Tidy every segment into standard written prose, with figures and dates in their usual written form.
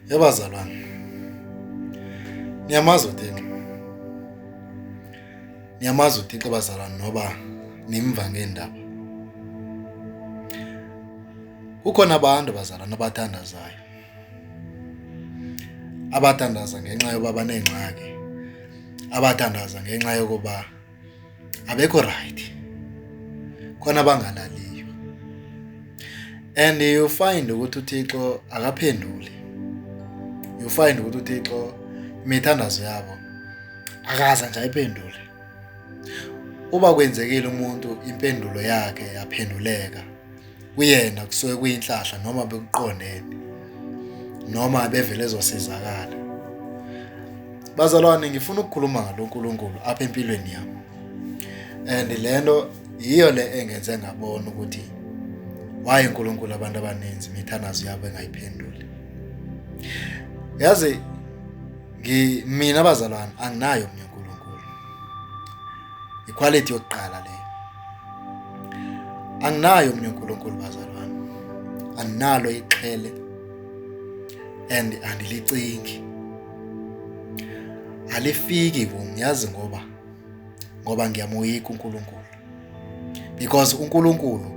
Yabazalwane, niyamazi uThixo. Niyamazi uThixo bazalwane noba nimva ngeendaba. Kukhona abantu bazalwane abathandazayo. Abathandaza ngenxa yoba baneengxaki. Abathandaza ngenxa yokuba abekho right. Khona bangalaliyo. And you find ukuthi uThixo akaphenduli. You find ukuthi uThixo imithandazo yabo akaza nje ayiphendule. Uba kwenzekile umuntu impendulo yakhe yaphenduleka kuyena kusuke kuyinhlahla noma bekuqondene noma bevele ezosizakala. Bazalwane, ngifuna ukukhuluma ngalo uNkulunkulu apha empilweni yami. And lento yiyo le engenze ngabona ukuthi why uNkulunkulu abantu abaninzi imithandazo yabo engayiphenduli. Yazi mina bazalwane anginayo omnye uNkulunkulu. Iquality yokuqala le. Anginayo omnye uNkulunkulu bazalwane. Anginalo ixhele and andilicingi. Alifiki kungiyazi ngoba ngiyamoyika uNkulunkulu. Because uNkulunkulu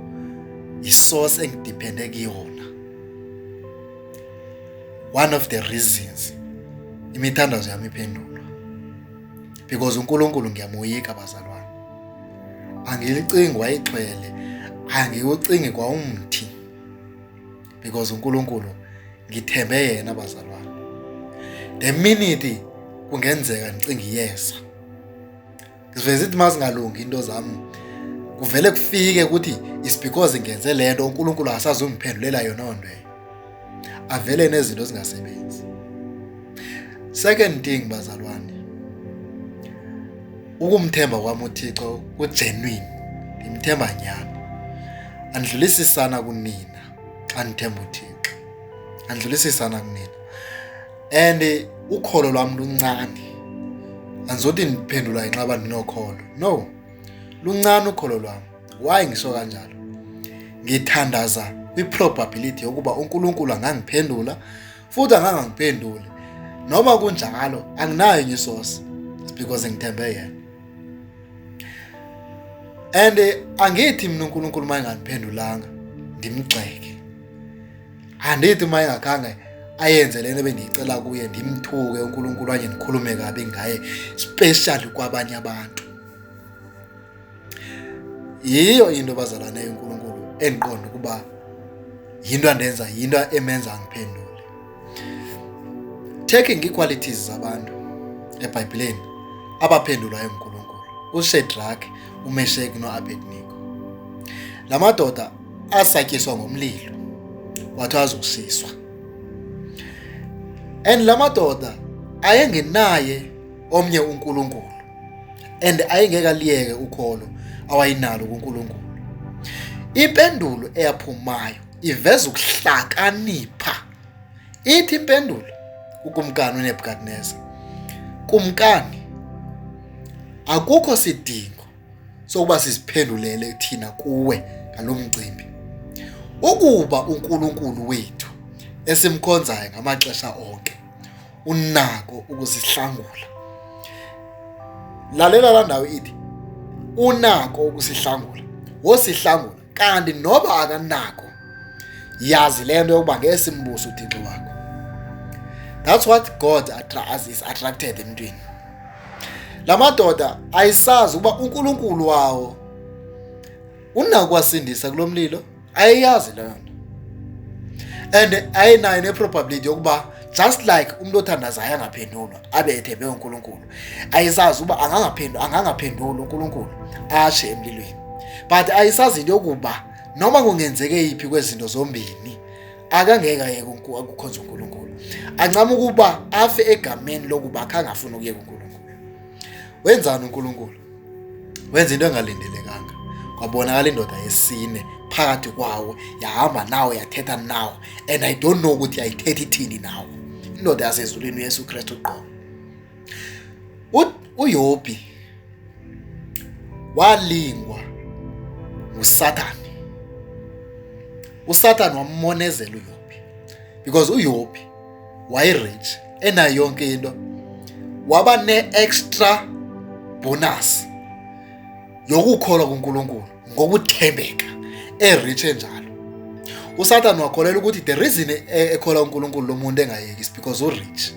isource engidepende kuyona. One of the reasons imithandazo yami iphendulwa. Because uNkulunkulu ngiyamoyika bazalwane. Angilicingi wayixhwele, angiwucingi kwa umthi. Because uNkulunkulu ngithembe yena bazalwane. The minute kungenzeka ngicinga iyeza. Ngiveze ithi masingalungi into zami. Kuvele kufike ukuthi is because ngenze lento uNkulunkulu asazungiphendulela yona onto. Avele nezinto zingasebenzi. Second thing bazalwane. Ukumthemba kwami uThixo kugenuine. Ngimthemba nyani. Andlulisisana kunina xa nithemba uThixo. Andlulisisana kunina. And ukholo lwami luncane. Angizothi niphendula inxaba ndinokholo. No. Luncane ukholo lwami. Why ngisho kanjalo? Ngithandaza kwi-probability yokuba uNkulunkulu angangiphendula futhi angangiphenduli. Noma kunjalo anginayo enye isource. It's because ngithembe yena. And angithi mina uNkulunkulu mayengangiphendulanga ndimgxeke. Andithi mayengakhange ayenze lento bendiyicela kuye ndimthuke uNkulunkulu anye ndikhulume kabi ngaye especially kwabanye abantu. Yiyo into bazalwane uNkulunkulu endiqonda ukuba yinto andenza, yinto emenza ngiphendule. Taking equalities zabantu eBhayibhelini abaphendulwayo uNkulunkulu. uShadrach, uMeshach noAbednego. Lamadoda asatyiswa ngomlilo wathi azosiswa. And lamadoda ayengenaye omnye uNkulunkulu. And ayengeke aliyeke ukholo awayinalo kuNkulunkulu. Impendulo eyaphumayo iveza ukuhlakanipha. Ithi impendulo kukumkani uNebukadneza. Kumkani, akukho sidingo sokuba siziphendulele thina kuwe ngalomcimbi. Ukuba uNkulunkulu wethu esimkhonzayo ngamaxesha onke unako ukusihlangula. Lalela la ndawo ithi unako ukusihlangula. Wosihlangula kanti noba akanako yazi lento yokuba ngeke simbuso uThixo wakho. That's what God is attracted emntwini. Lamadoda ayisazi ukuba uNkulunkulu wawo unako kwasindisa kulomlilo. Ayazi leyo nto. And ayinayo neprobability yokuba just like umuntu othandazayo angaphendulwa abe ethembe uNkulunkulu. Ayisazi ukuba angangaphendula uNkulunkulu ashe emlilweni. But ayisazi into yokuba noma kungenzeke iphi kwezinto zombini akangeka yeke ukukhonza uNkulunkulu. Ancama ukuba afe egameni lokuba akangafuni ukuyeka uNkulunkulu. Wenzani uNkulunkulu? Wenza into engalindelekanga. Kwabonakala indoda yesine phakathi kwawo yahamba nawe yathetha nawe, and I don't know ukuthi ayithethi thini nawe. Indoda yasezulwini uYesu Kristu qho. uYobi walingwa nguSathane. uSathane wammonezela uYobi because uYobi wayi-rich enayo yonke into, waba ne-extra bonus yokukholwa kuNkulunkulu ngokuthembeka, rich enjalo. uSathane wakholela ukuthi the reason ekholwa uNkulunkulu lo muntu engayeki is because u-rich.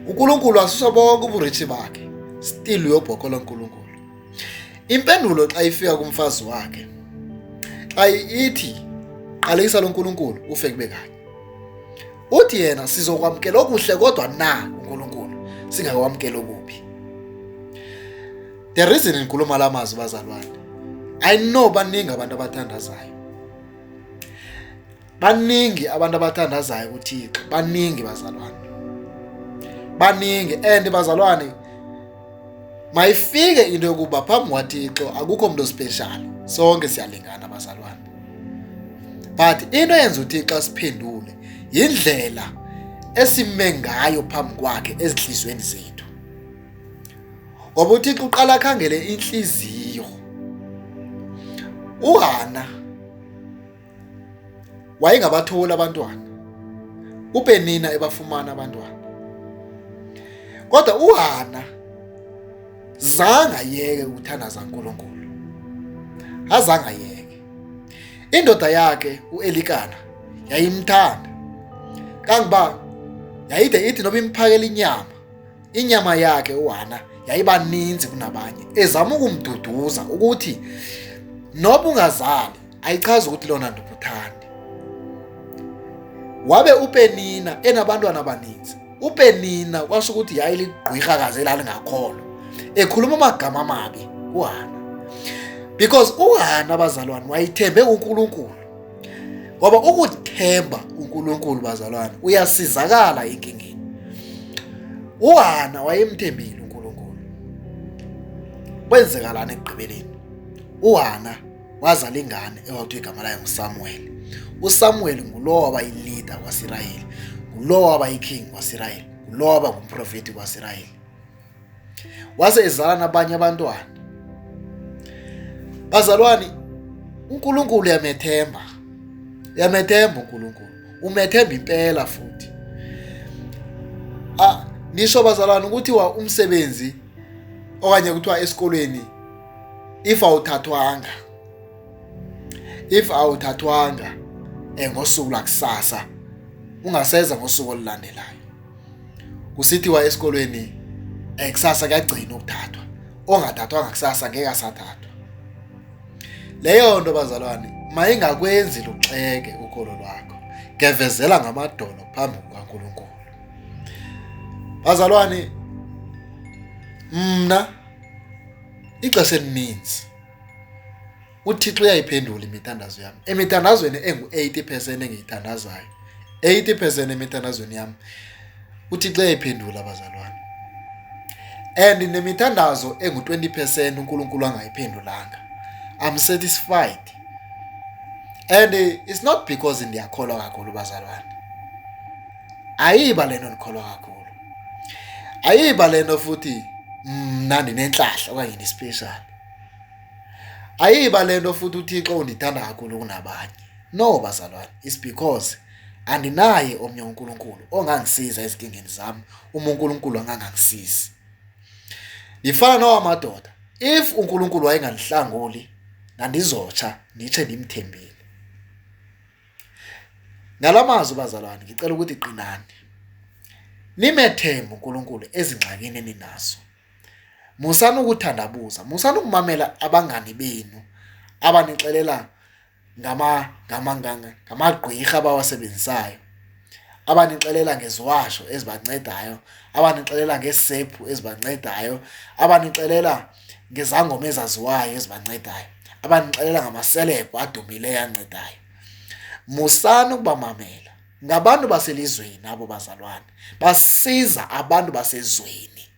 uNkulunkulu asusa bonke ubu-rich bakhe, still uyobhokholwa uNkulunkulu. Impendulo xa ifika kumfazi wakhe, xa ithi qalekisa lo nkulunkulu ufe kube kanye, uthi yena sizokwamkela okuhle kodwa na uNkulunkulu singakwamkela okubi. The reason ngikhuluma la mazwi bazalwane, I know baningi abantu abathandazayo, baningi abantu abathandazayo kuThixo, baningi bazalwane, baningi. And bazalwane, mayifike into yokuba phambi kwaThixo akukho umuntu special, sonke siyalingana bazalwane. But into yenza uThixo siphendule yindlela esime ngayo phambi kwakhe ezinhlizweni zethu. Ngoba uThixo uqala akhangele inhliziyo. uHana wayengabatholi abantwana, uPenina ebafumana abantwana, kodwa uHana zanga yeke ukuthandaza uNkulunkulu, azange yeke. Indoda yakhe uElikana yayimthanda kangiba yayide ithi noba imphakela inyama yakhe uHana yayibaninzi kunabanye, ezama ukumduduza ukuthi noba ungazali ayichazi ukuthi lona ndobuthandi. Wabe uPenina enabantwana abaninzi, uPenina kwasho ukuthi yayiligqwirhakazi elalingakholwa, ekhuluma amagama amabi uHana, because uHana abazalwane wayithembe uNkulunkulu. Ngoba ukuthemba uNkulunkulu bazalwane uyasizakala enkingeni. uHana wayemthembile uNkulunkulu. Kwenzekalana ekugqibeleni, uHana wazala ingane ewathi igama layo nguSamuel. uSamuel ngulowo waba yi-leader kwaSirayeli, ngulowo waba yi-king kwaSirayeli, ngulowo waba ngumprofeti kwaSirayeli. Wase ezala nabanye abantwana. Bazalwane, uNkulunkulu yamethemba uNkulunkulu, umethemba impela futhi. Nisho bazalwane ukuthi umsebenzi okanye kuthiwa esikolweni if awuthathwanga ngosuku lakusasa ungaseza ngosuku olulandelayo, kusithiwa esikolweni kusasa kuyagcina ukuthathwa, ongathathwanga kusasa ngeke asathathwa. Leyo nto bazalwane mayingakwenzi luxeke ukholo lwakho, gevezela ngamadolo phambi kukaNkulunkulu. Bazalwane, mna ixesha elininzi uThixo uyayiphendula imithandazo yami. Emithandazweni engu-80% engiyithandazayo, 80% emithandazweni yami uThixo uyayiphendula bazalwane. And nemithandazo engu-20% uNkulunkulu angayiphendulanga, I'm satisfied. And it's not because ndiyakholwa kakhulu bazalwane. Ayiba lento ndikholwa kakhulu, ayiba lento futhi mna ndinenhlahla okanye ndispecial, ayiba lento futhi uThixo undithanda kakhulu kunabanye. No bazalwane, it's because andinaye omnye uNkulunkulu ongangisiza ezinkingeni zami uma uNkulunkulu angangisizi. Ndifana nowamadoda, if uNkulunkulu wayengandihlanguli nandizotsha nditshe ndimthembile. Ngalamazwi bazalwane ngicela ukuthi qinani, nimethembe uNkulunkulu ezingxakini eninazo. Musani ukuthandabuza, musani ukumamela abangani benu abanixelela ngamagqwirha abawasebenzisayo, abanixelela ngeziwasho ezibancedayo, abanixelela ngesephu ezibancedayo, abanixelela ngezangoma ezaziwayo ezibancedayo, abanixelela ngamaselebhu adumileyo ancedayo. Musani ukubamamela. Ngabantu baselizweni abo bazalwane, basiza abantu basezweni.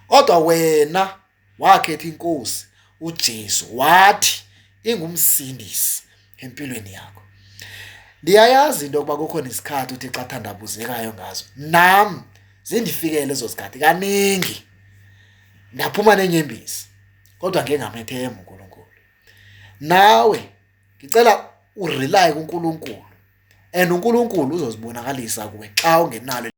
Kodwa wena wakhetha inkosi uJesu wathi ingumsindisi empilweni yakho. Ndiyayazi into yokuba kukhona isikhathi uthi xa thandabuzekayo ngazo, nami zindifikele lezo zikhathi kaningi, ndaphuma nenyembezi, kodwa ngeke ngamethemba uNkulunkulu. Nawe ngicela urely kuNkulunkulu, and uNkulunkulu uzozibonakalisa kuwe xa ungenalo